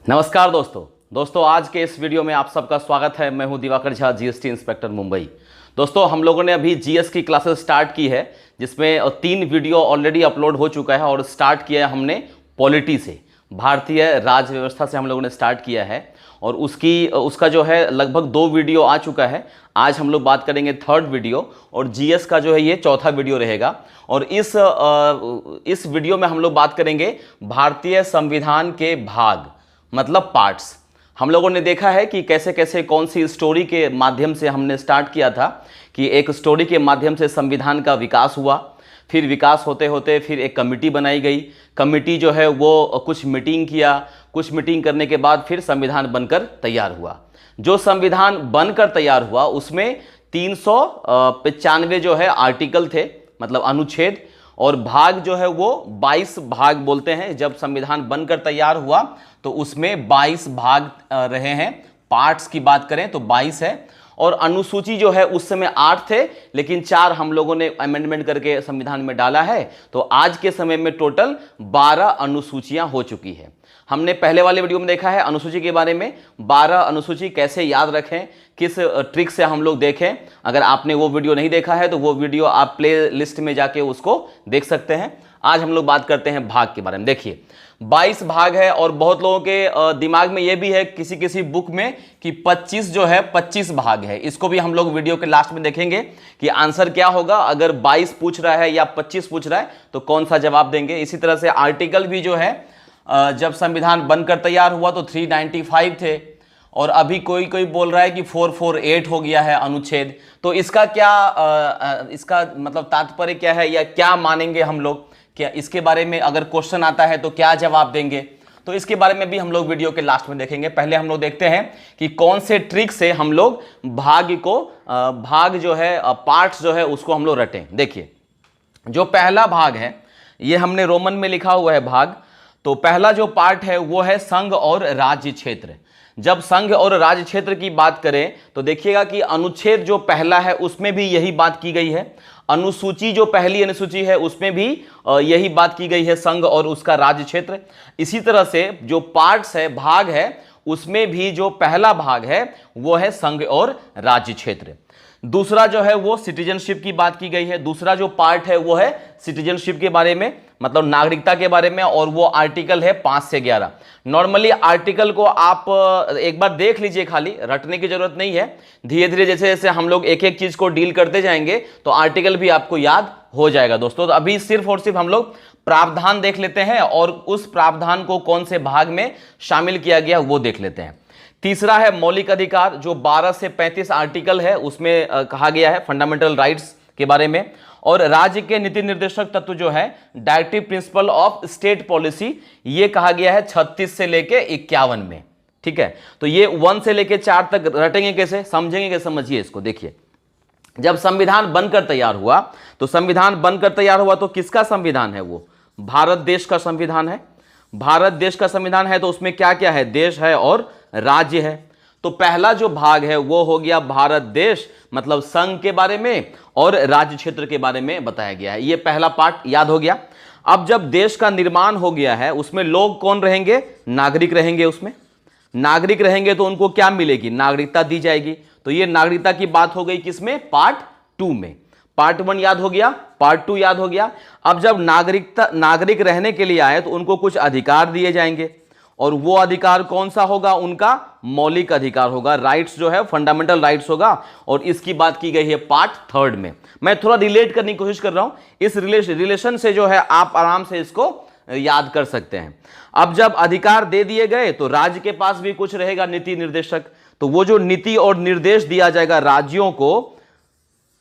नमस्कार दोस्तों आज के इस वीडियो में आप सबका स्वागत है। मैं हूं दिवाकर झा, जीएसटी इंस्पेक्टर मुंबई। दोस्तों हम लोगों ने अभी जीएस की क्लासेस स्टार्ट की है, जिसमें 3 वीडियो ऑलरेडी अपलोड हो चुका है और स्टार्ट किया है हमने पॉलिटी से, भारतीय राज्य व्यवस्था से हम लोगों ने स्टार्ट किया है और उसका जो है लगभग 2 वीडियो आ चुका है। आज हम लोग बात करेंगे 3rd वीडियो और जीएस का जो है ये 4था वीडियो रहेगा। और इस वीडियो में हम लोग बात करेंगे भारतीय संविधान के भाग, मतलब पार्ट्स। हम लोगों ने देखा है कि कैसे कैसे कौन सी स्टोरी के माध्यम से हमने स्टार्ट किया था कि एक स्टोरी के माध्यम से संविधान का विकास हुआ, फिर विकास होते होते फिर एक कमेटी बनाई गई। कमेटी जो है वो कुछ मीटिंग किया, कुछ मीटिंग करने के बाद फिर संविधान बनकर तैयार हुआ। जो संविधान बनकर तैयार हुआ उसमें 395 जो है आर्टिकल थे, मतलब अनुच्छेद, और भाग जो है वो 22 भाग बोलते हैं। जब संविधान बनकर तैयार हुआ तो उसमें 22 भाग रहे हैं। पार्ट्स की बात करें तो 22 है और अनुसूची जो है उस समय 8 थे, लेकिन 4 हम लोगों ने अमेंडमेंट करके संविधान में डाला है। तो आज के समय में टोटल 12 अनुसूचियां हो चुकी है। हमने पहले वाले वीडियो में देखा है अनुसूची के बारे में, 12 अनुसूची कैसे याद रखें, किस ट्रिक से हम लोग देखें। अगर आपने वो वीडियो नहीं देखा है तो वो वीडियो आप प्ले लिस्ट में जाके उसको देख सकते हैं। आज हम लोग बात करते हैं भाग के बारे में। देखिए 22 भाग है और बहुत लोगों के दिमाग में ये भी है किसी किसी बुक में कि 25 जो है 25 भाग है। इसको भी हम लोग वीडियो के लास्ट में देखेंगे कि आंसर क्या होगा। अगर 22 पूछ रहा है या 25 पूछ रहा है तो कौन सा जवाब देंगे। इसी तरह से आर्टिकल भी जो है जब संविधान बनकर तैयार हुआ तो 395 थे और अभी कोई बोल रहा है कि 448 हो गया है अनुच्छेद। तो इसका क्या इसका मतलब तात्पर्य क्या है या क्या मानेंगे हम लोग, क्या इसके बारे में अगर क्वेश्चन आता है तो क्या जवाब देंगे, तो इसके बारे में भी हम लोग वीडियो के लास्ट में देखेंगे। पहले हम लोग देखते हैं कि कौन से ट्रिक से हम लोग भाग जो है पार्ट्स जो है उसको हम लोग रटें। देखिए जो पहला भाग है ये हमने रोमन में लिखा हुआ है भाग। तो पहला जो पार्ट है वो है संघ और राज्य क्षेत्र। जब संघ और राज्य क्षेत्र की बात करें तो देखिएगा कि अनुच्छेद जो पहला है उसमें भी यही बात की गई है। अनुसूची जो पहली अनुसूची है उसमें भी यही बात की गई है, संघ और उसका राज्य क्षेत्र। इसी तरह से जो पार्ट्स है, भाग है, उसमें भी जो पहला भाग है वो है संघ और राज्य क्षेत्र। दूसरा जो है वो सिटीजनशिप की बात की गई है। दूसरा जो पार्ट है वो है सिटीजनशिप के बारे में, मतलब नागरिकता के बारे में, और वो आर्टिकल है 5 से 11। नॉर्मली आर्टिकल को आप एक बार देख लीजिए, खाली रटने की जरूरत नहीं है। धीरे धीरे जैसे जैसे हम लोग एक एक चीज को डील करते जाएंगे तो आर्टिकल भी आपको याद हो जाएगा दोस्तों। तो अभी सिर्फ और सिर्फ हम लोग प्रावधान देख लेते हैं और उस प्रावधान को कौन से भाग में शामिल किया गया वो देख लेते हैं। तीसरा है मौलिक अधिकार, जो 12 से 35 आर्टिकल है उसमें कहा गया है फंडामेंटल राइट्स के बारे में। और राज्य के नीति निर्देशक तत्व जो है directive principle of state policy, ये कहा गया है 36 से लेके 51 में। ठीक है, तो ये 1 से लेके 4 तक रटेंगे कैसे, समझेंगे कैसे, समझिए इसको। देखिए जब संविधान बनकर तैयार हुआ तो संविधान बनकर तैयार हुआ तो किसका संविधान है, वो भारत देश का संविधान है। भारत देश का संविधान है तो उसमें क्या क्या है, देश है और राज्य है। तो पहला जो भाग है वो हो गया भारत देश, मतलब संघ के बारे में और राज्य क्षेत्र के बारे में बताया गया है। ये पहला पार्ट याद हो गया। अब जब देश का निर्माण हो गया है उसमें लोग कौन रहेंगे, नागरिक रहेंगे। उसमें नागरिक रहेंगे तो उनको क्या मिलेगी, नागरिकता दी जाएगी। तो ये नागरिकता की बात हो गई किसमें, पार्ट 2 में। पार्ट 1 याद हो गया, पार्ट 2 याद हो गया। अब जब नागरिक रहने के लिए आए तो उनको कुछ अधिकार दिए जाएंगे और वो अधिकार कौन सा होगा, उनका मौलिक अधिकार होगा, राइट्स जो है फंडामेंटल राइट्स होगा। और इसकी बात की गई है पार्ट 3 में। मैं थोड़ा रिलेट करने की कोशिश कर रहा हूं, इस रिलेशन से जो है आप आराम से इसको याद कर सकते हैं। अब जब अधिकार दे दिए गए तो राज्य के पास भी कुछ रहेगा, नीति निर्देशक। तो वो जो नीति और निर्देश दिया जाएगा राज्यों को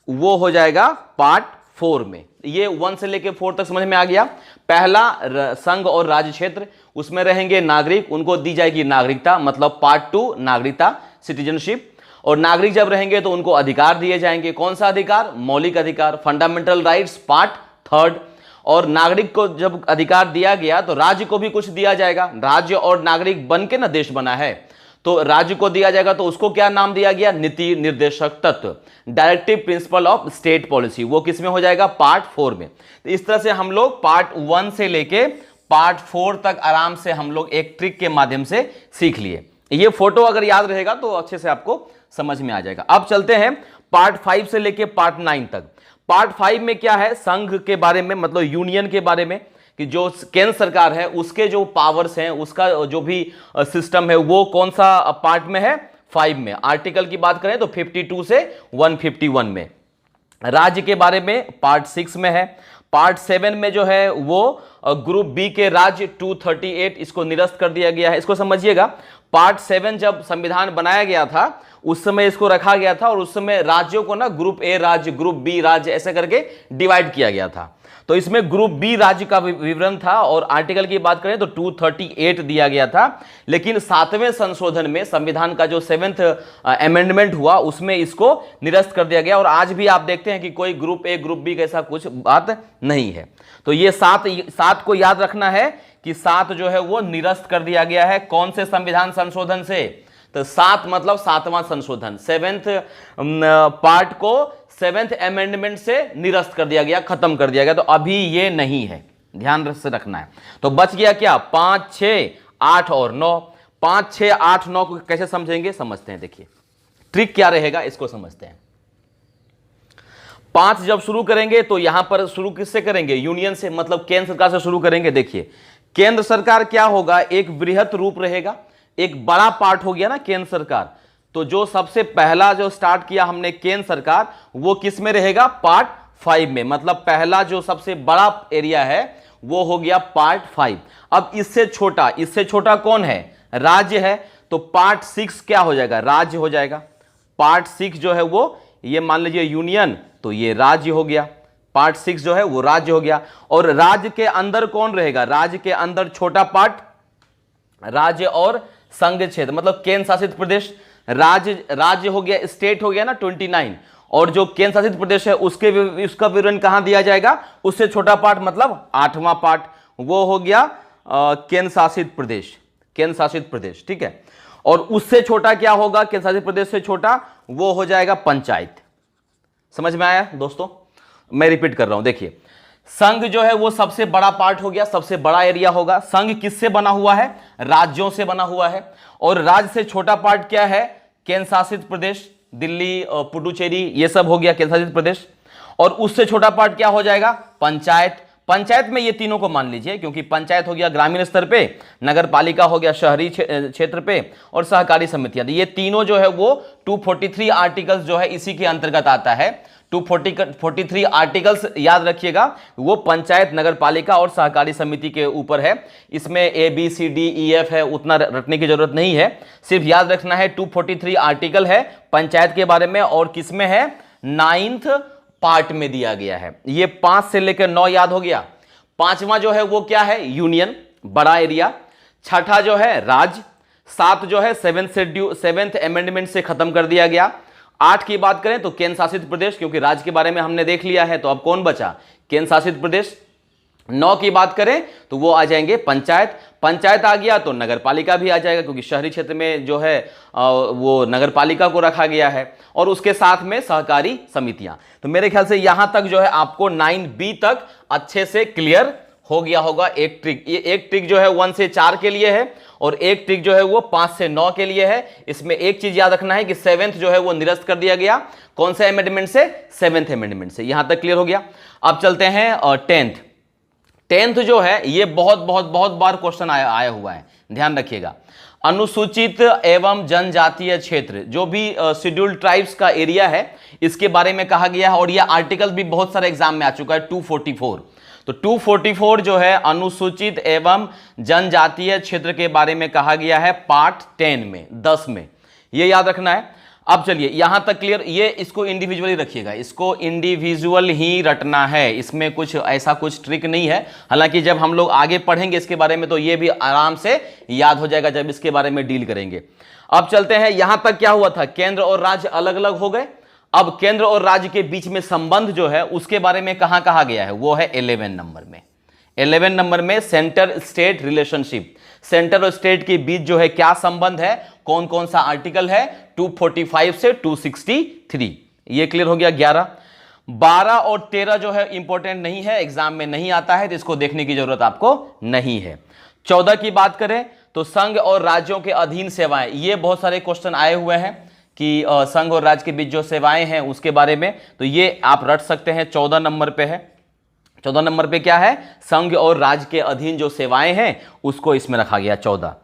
वो हो जाएगा पार्ट 4 में। ये 1 से लेके 4 तक समझ में आ गया। पहला संघ और राज्य क्षेत्र, उसमें रहेंगे नागरिक, उनको दी जाएगी नागरिकता, मतलब पार्ट 2 नागरिकता, सिटीजनशिप। और नागरिक जब रहेंगे तो उनको अधिकार दिए जाएंगे। कौन सा अधिकार, मौलिक अधिकार, फंडामेंटल राइट्स, पार्ट 3। और नागरिक को जब अधिकार दिया गया तो राज्य को भी कुछ दिया जाएगा। राज्य और नागरिक बन के ना देश बना है, तो राज्य को दिया जाएगा तो उसको क्या नाम दिया गया, नीति निर्देशक तत्व, directive principle of state policy. वो किस में हो जाएगा, पार्ट 4 में। तो इस तरह से हम लोग पार्ट 1 से लेके पार्ट 4 तक आराम से हम लोग एक ट्रिक के माध्यम से सीख लिए। ये फोटो अगर याद रहेगा तो अच्छे से आपको समझ में आ जाएगा। अब चलते हैं पार्ट 5 से लेके पार्ट 9 तक। पार्ट 5 में क्या है, संघ के बारे में, मतलब यूनियन के बारे में, कि जो केंद्र सरकार है उसके जो पावर्स हैं, उसका जो भी सिस्टम है वो कौन सा पार्ट में है, 5 में। आर्टिकल की बात करें तो 52 से 151 में। राज्य के बारे में पार्ट 6 में है। पार्ट 7 में जो है वो ग्रुप बी के राज्य 238, इसको निरस्त कर दिया गया है। इसको समझिएगा, पार्ट 7 जब संविधान बनाया गया था उस समय इसको रखा गया था, और उस समय राज्यों को ना ग्रुप ए राज्य, ग्रुप बी राज्य ऐसे करके डिवाइड किया गया था। तो इसमें ग्रुप बी राज्य का विवरण था, और आर्टिकल की बात करें तो 238 दिया गया था। लेकिन 7वें संशोधन में संविधान का जो 7th अमेंडमेंट हुआ उसमें इसको निरस्त कर दिया गया, और आज भी आप देखते हैं कि कोई ग्रुप ए ग्रुप बी कैसा कुछ बात नहीं है। तो ये 7 को याद रखना है कि 7 जो है वो निरस्त कर दिया गया है। कौन से संविधान संशोधन से? तो 7 मतलब 7वां संशोधन, 7th पार्ट को 7th अमेंडमेंट से निरस्त कर दिया गया, खत्म कर दिया गया। तो अभी ये नहीं है, ध्यान से रखना है। तो बच गया क्या, 5, 6, 8 और 9। 5, 6, 8, 9 को कैसे समझेंगे, समझते हैं। देखिए ट्रिक क्या रहेगा, इसको समझते हैं। 5 जब शुरू करेंगे तो यहां पर शुरू किससे करेंगे, यूनियन से, मतलब केंद्र सरकार से शुरू करेंगे। देखिए केंद्र सरकार क्या होगा, एक वृहत रूप रहेगा, एक बड़ा पार्ट हो गया ना केंद्र सरकार। तो जो सबसे पहला जो स्टार्ट किया हमने केंद्र सरकार, वो किस में रहेगा, पार्ट 5 में। मतलब पहला जो सबसे बड़ा एरिया है वो हो गया पार्ट 5। अब इससे छोटा कौन है, राज्य है। तो पार्ट 6 क्या हो जाएगा, राज्य हो जाएगा। पार्ट 6 जो है वो, ये मान लीजिए यूनियन, तो ये राज्य हो गया। पार्ट 6 जो है वो राज्य हो गया। और राज्य के अंदर कौन रहेगा, राज्य के अंदर छोटा पार्ट, राज्य और संघ क्षेत्र, मतलब केंद्र शासित प्रदेश। राज्य हो गया, स्टेट हो गया ना 29, और जो केंद्र शासित प्रदेश है उसका विवरण कहां दिया जाएगा, उससे छोटा पार्ट मतलब 8वां पार्ट, वो हो गया केंद्र शासित प्रदेश, ठीक है। और उससे छोटा क्या होगा, केंद्र शासित प्रदेश से छोटा, वो हो जाएगा पंचायत। समझ में आया दोस्तों? मैं रिपीट कर रहा हूं, देखिए संघ जो है वो सबसे बड़ा पार्ट हो गया, सबसे बड़ा एरिया होगा। संघ किससे बना हुआ है, राज्यों से बना हुआ है। और राज्य से छोटा पार्ट क्या है, केंद्र शासित प्रदेश, दिल्ली, पुडुचेरी, ये सब हो गया केंद्र शासित प्रदेश। और उससे छोटा पार्ट क्या हो जाएगा, पंचायत में ये तीनों को मान लीजिए, क्योंकि पंचायत हो गया ग्रामीण स्तर पे, नगर पालिका हो गया शहरी क्षेत्र पे, और सहकारी समितियां। ये तीनों जो है वो 243 आर्टिकल्स जो है इसी के अंतर्गत आता है। 243 आर्टिकल्स याद रखिएगा, वो पंचायत, नगर पालिका और सहकारी समिति के ऊपर है। इसमें ABCDEF है, उतना रटने की जरूरत नहीं है, सिर्फ याद रखना है 243 आर्टिकल है पंचायत के बारे में, और किसमें है, 9th पार्ट में दिया गया है। ये 5 से लेकर 9 याद हो गया। 5वां जो है वो क्या है, यूनियन, बड़ा एरिया। 6ठा जो है राज्य। 7 जो है 7th अमेंडमेंट से खत्म कर दिया गया। 8 की बात करें तो केंद्र शासित प्रदेश, क्योंकि राज्य के बारे में हमने देख लिया है, तो अब कौन बचा, केंद्र शासित प्रदेश। 9 की बात करें तो वो आ जाएंगे पंचायत आ गया तो नगर पालिका भी आ जाएगा, क्योंकि शहरी क्षेत्र में जो है वो नगर पालिका को रखा गया है। और उसके साथ में सहकारी समितियां। तो मेरे ख्याल से यहां तक जो है आपको 9B तक अच्छे से क्लियर हो गया होगा। एक ट्रिक, ये एक ट्रिक जो है 1 से 4 के लिए है, और एक ट्रिक जो है वो 5 से 9 के लिए है। इसमें एक चीज याद रखना है कि 7th जो है वो निरस्त कर दिया गया, कौन से अमेंडमेंट से, 7th अमेंडमेंट से। यहां तक क्लियर हो गया। अब चलते हैं 10th जो है ये बहुत बार क्वेश्चन आया हुआ है, ध्यान रखिएगा। अनुसूचित एवं जनजातीय क्षेत्र, जो भी शेड्यूल्ड ट्राइब्स का एरिया है, इसके बारे में कहा गया है, और यह आर्टिकल भी बहुत सारे एग्जाम में आ चुका है, 244। तो 244 जो है अनुसूचित एवं जनजातीय क्षेत्र के बारे में कहा गया है पार्ट 10 में, 10 में, ये याद रखना है। अब चलिए यहां तक क्लियर, ये इसको इंडिविजुअली रखिएगा, इसको इंडिविजुअल ही रटना है, इसमें कुछ ऐसा कुछ ट्रिक नहीं है। हालांकि जब हम लोग आगे पढ़ेंगे इसके बारे में तो ये भी आराम से याद हो जाएगा जब इसके बारे में डील करेंगे। अब चलते हैं, यहां तक क्या हुआ था, केंद्र और राज्य अलग अलग हो गए। अब केंद्र और राज्य के बीच में संबंध जो है उसके बारे में कहां कहा गया है, वो है 11 नंबर में। 11 नंबर में सेंटर स्टेट रिलेशनशिप, सेंटर और स्टेट के बीच जो है क्या संबंध है, कौन कौन सा आर्टिकल है, 245 से 263, ये क्लियर हो गया। 11 12 और 13 जो है इंपॉर्टेंट नहीं है, एग्जाम में नहीं आता है, तो इसको देखने की जरूरत आपको नहीं है। 14 की बात करें तो संघ और राज्यों के अधीन सेवाएं, ये बहुत सारे क्वेश्चन आए हुए हैं कि संघ और राज्य के बीच जो सेवाएं हैं उसके बारे में, तो ये आप रट सकते हैं। 14 नंबर पे है। 14 नंबर पे क्या है, संघ और राज्य के अधीन जो सेवाएं हैं उसको इसमें रखा गया 14।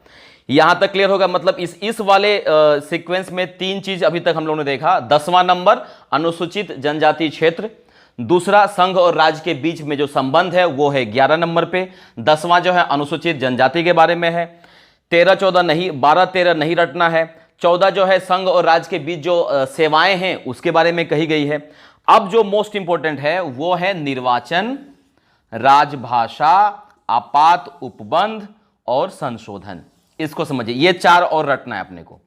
यहां तक क्लियर होगा। मतलब इस वाले सीक्वेंस में 3 चीज अभी तक हम लोगों ने देखा। 10वां नंबर अनुसूचित जनजाति क्षेत्र, दूसरा संघ और राज्य के बीच में जो संबंध है वो है 11 नंबर पे, 10वां जो है अनुसूचित जनजाति के बारे में है। 13 14 नहीं, 12 13 नहीं रटना है। 14 जो है संघ और राज्य के बीच जो सेवाएं हैं उसके बारे में कही गई है। अब जो मोस्ट इंपॉर्टेंट है वो है निर्वाचन, राजभाषा, आपात उपबंध और संशोधन। इसको समझिए, ये 4 और रटना है अपने को।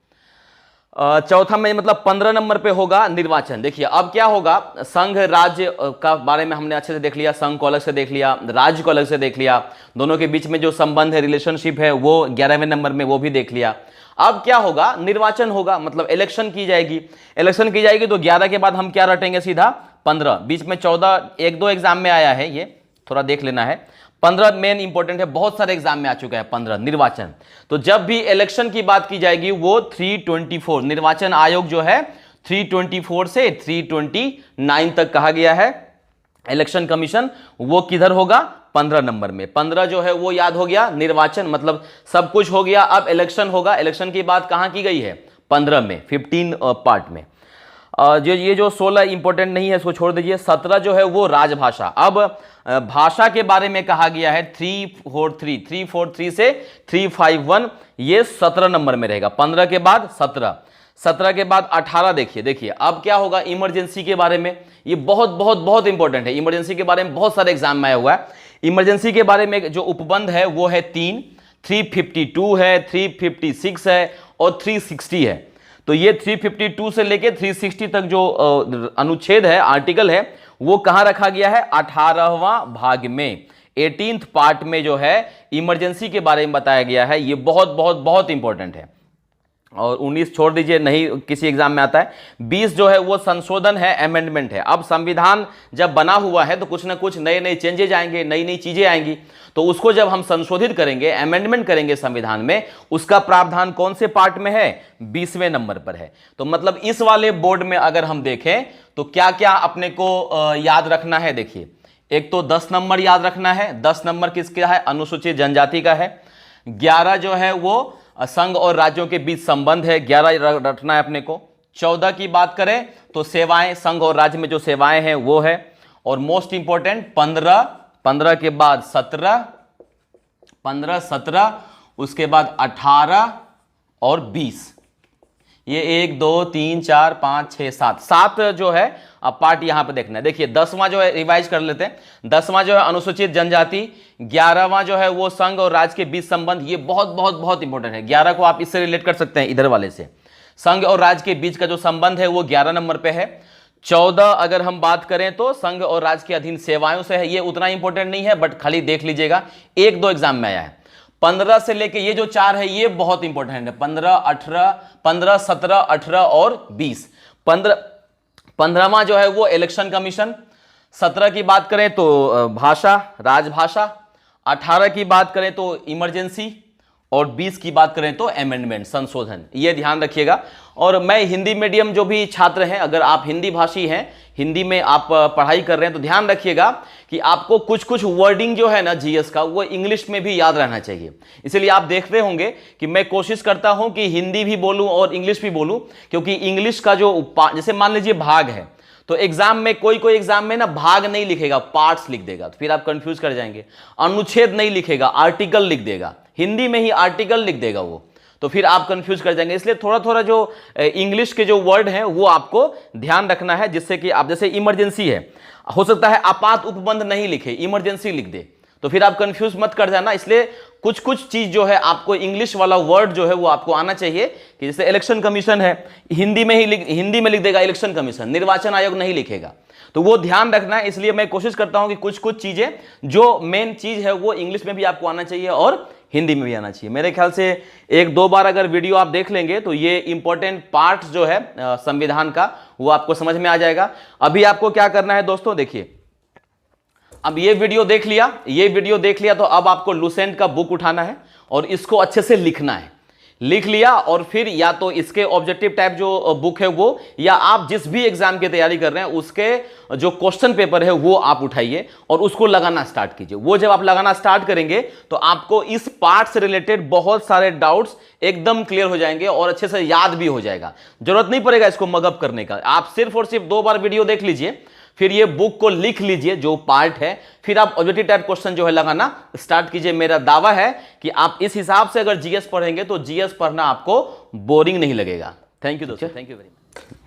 चौथा में मतलब 15 नंबर पे होगा निर्वाचन। देखिए अब क्या होगा, संघ राज्य का बारे में हमने अच्छे से देख लिया, संघ को अलग से देख लिया, राज्य को अलग से देख लिया, दोनों के बीच में जो संबंध है, रिलेशनशिप है, वो 11वें नंबर में वो भी देख लिया। अब क्या होगा, निर्वाचन होगा, मतलब इलेक्शन की जाएगी। इलेक्शन की जाएगी तो 11 के बाद हम क्या रटेंगे, सीधा 15। बीच में 14 1-2 एग्जाम में आया है, ये थोड़ा देख लेना है। 15 मेन इंपॉर्टेंट है, बहुत सारे एग्जाम में आ चुका है 15 निर्वाचन। तो जब भी इलेक्शन की बात की जाएगी वो 324 निर्वाचन आयोग जो है 324 से 329 तक कहा गया है इलेक्शन कमीशन, वो किधर होगा, 15 नंबर में। 15 जो है वो याद हो गया, निर्वाचन मतलब सब कुछ हो गया। अब इलेक्शन होगा, इलेक्शन की बात कहां की गई है, 15 में, 15 पार्ट में। ये जो 16 इंपॉर्टेंट नहीं है, इसको छोड़ दीजिए। 17 जो है वो राजभाषा। अब भाषा के बारे में कहा गया है 343 से 351, ये 17 नंबर में रहेगा। 15 के बाद 17, 17 के बाद 18। देखिए अब क्या होगा, इमरजेंसी के बारे में, ये बहुत बहुत बहुत इंपॉर्टेंट है। इमरजेंसी के बारे में बहुत सारे एग्जाम में आया हुआ है। इमरजेंसी के बारे में जो उपबंध है वो है 352 है, 356 है और 360 है। तो ये 352 से लेके 360 तक जो अनुच्छेद है, आर्टिकल है, वो कहां रखा गया है, 18वां भाग में, 18th पार्ट में जो है इमरजेंसी के बारे में बताया गया है। ये बहुत बहुत बहुत इंपॉर्टेंट है। और 19 छोड़ दीजिए, नहीं किसी एग्जाम में आता है। 20 जो है वो संशोधन है, अमेंडमेंट है। अब संविधान जब बना हुआ है तो कुछ ना कुछ नए नए चेंजेज आएंगे, नई नई चीजें आएंगी, तो उसको जब हम संशोधित करेंगे, अमेंडमेंट करेंगे संविधान में, उसका प्रावधान कौन से पार्ट में है, 20वें नंबर पर है। तो मतलब इस वाले बोर्ड में अगर हम देखें तो क्या क्या अपने को याद रखना है, देखिए एक तो 10 नंबर याद रखना है। 10 नंबर किसका है, अनुसूचित जनजाति का है। 11 जो है वो संघ और राज्यों के बीच संबंध है, 11 रखना है अपने को। 14 की बात करें तो सेवाएं, संघ और राज्य में जो सेवाएं हैं वो है। और मोस्ट इंपॉर्टेंट 15 के बाद 17, उसके बाद 18 और 20। ये 1 2 3 4 5 6 7 जो है अब पार्ट यहां पे देखना है। देखिए 10वां जो है रिवाइज कर लेते हैं। 10वां जो है अनुसूचित जनजाति, 11वां जो है वो संघ और राज्य के बीच संबंध, ये बहुत बहुत बहुत इंपॉर्टेंट है। 11 को आप इससे रिलेट कर सकते हैं, इधर वाले से। संघ और राज्य के बीच का जो संबंध है वो 11 नंबर पे है। 14 अगर हम बात करें तो संघ और राज्य के अधीन सेवाओं से है, ये उतना इंपॉर्टेंट नहीं है, बट खाली देख लीजिएगा, 1-2 एग्जाम में आया है। 15 से लेके ये जो 4 है ये बहुत इंपॉर्टेंट है, 15 17 18 और 20। 15वां जो है वो इलेक्शन कमीशन। 17 की बात करें तो भाषा, राजभाषा। 18 की बात करें तो इमरजेंसी और 20 की बात करें तो अमेंडमेंट, संशोधन। ये ध्यान रखिएगा। और मैं हिंदी मीडियम जो भी छात्र हैं, अगर आप हिंदी भाषी हैं, हिंदी में आप पढ़ाई कर रहे हैं, तो ध्यान रखिएगा कि आपको कुछ कुछ वर्डिंग जो है ना जीएस का, वो इंग्लिश में भी याद रहना चाहिए। इसलिए आप देख रहे होंगे कि मैं कोशिश करता हूं कि हिंदी भी बोलूं और इंग्लिश भी बोलूं, क्योंकि इंग्लिश का जो जैसे मान लीजिए भाग है, तो एग्जाम में कोई एग्जाम में ना भाग नहीं लिखेगा, पार्ट्स लिख देगा, तो फिर आप कंफ्यूज कर जाएंगे। अनुच्छेद नहीं लिखेगा, आर्टिकल लिख देगा, हिंदी में ही आर्टिकल लिख देगा वो, तो फिर आप कंफ्यूज कर जाएंगे। इसलिए थोड़ा थोड़ा जो इंग्लिश के जो वर्ड हैं वो आपको ध्यान रखना है, जिससे कि आप, जैसे इमरजेंसी है, हो सकता है आपात उपबंध नहीं लिखे, इमरजेंसी लिख दे, तो फिर आप कंफ्यूज मत कर जाना। इसलिए कुछ कुछ चीज जो है आपको इंग्लिश वाला वर्ड जो है वो आपको आना चाहिए, कि जैसे इलेक्शन कमीशन है, हिंदी में लिख देगा इलेक्शन कमीशन, निर्वाचन आयोग नहीं लिखेगा, तो वो ध्यान रखना है। इसलिए मैं कोशिश करता हूं कि कुछ कुछ चीजें जो मेन चीज है वो इंग्लिश में भी आपको आना चाहिए और हिंदी में भी आना चाहिए। मेरे ख्याल से एक दो बार अगर वीडियो आप देख लेंगे तो ये इंपॉर्टेंट पार्ट जो है संविधान का वो आपको समझ में आ जाएगा। अभी आपको क्या करना है दोस्तों, देखिए अब ये वीडियो देख लिया तो अब आपको लुसेंट का बुक उठाना है और इसको अच्छे से लिखना है। लिख लिया और फिर या तो इसके ऑब्जेक्टिव टाइप जो बुक है वो, या आप जिस भी एग्जाम की तैयारी कर रहे हैं उसके जो क्वेश्चन पेपर है वो आप उठाइए और उसको लगाना स्टार्ट कीजिए। वो जब आप लगाना स्टार्ट करेंगे तो आपको इस पार्ट से रिलेटेड बहुत सारे डाउट्स एकदम क्लियर हो जाएंगे और अच्छे से याद भी हो जाएगा। जरूरत नहीं पड़ेगा इसको मगअप करने का। आप सिर्फ और सिर्फ 2 बार वीडियो देख लीजिए, फिर ये बुक को लिख लीजिए जो पार्ट है, फिर आप ऑब्जेक्टिव टाइप क्वेश्चन जो है लगाना स्टार्ट कीजिए। मेरा दावा है कि आप इस हिसाब से अगर जीएस पढ़ेंगे तो जीएस पढ़ना आपको बोरिंग नहीं लगेगा। थैंक यू दोस्तों, थैंक यू वेरी मच।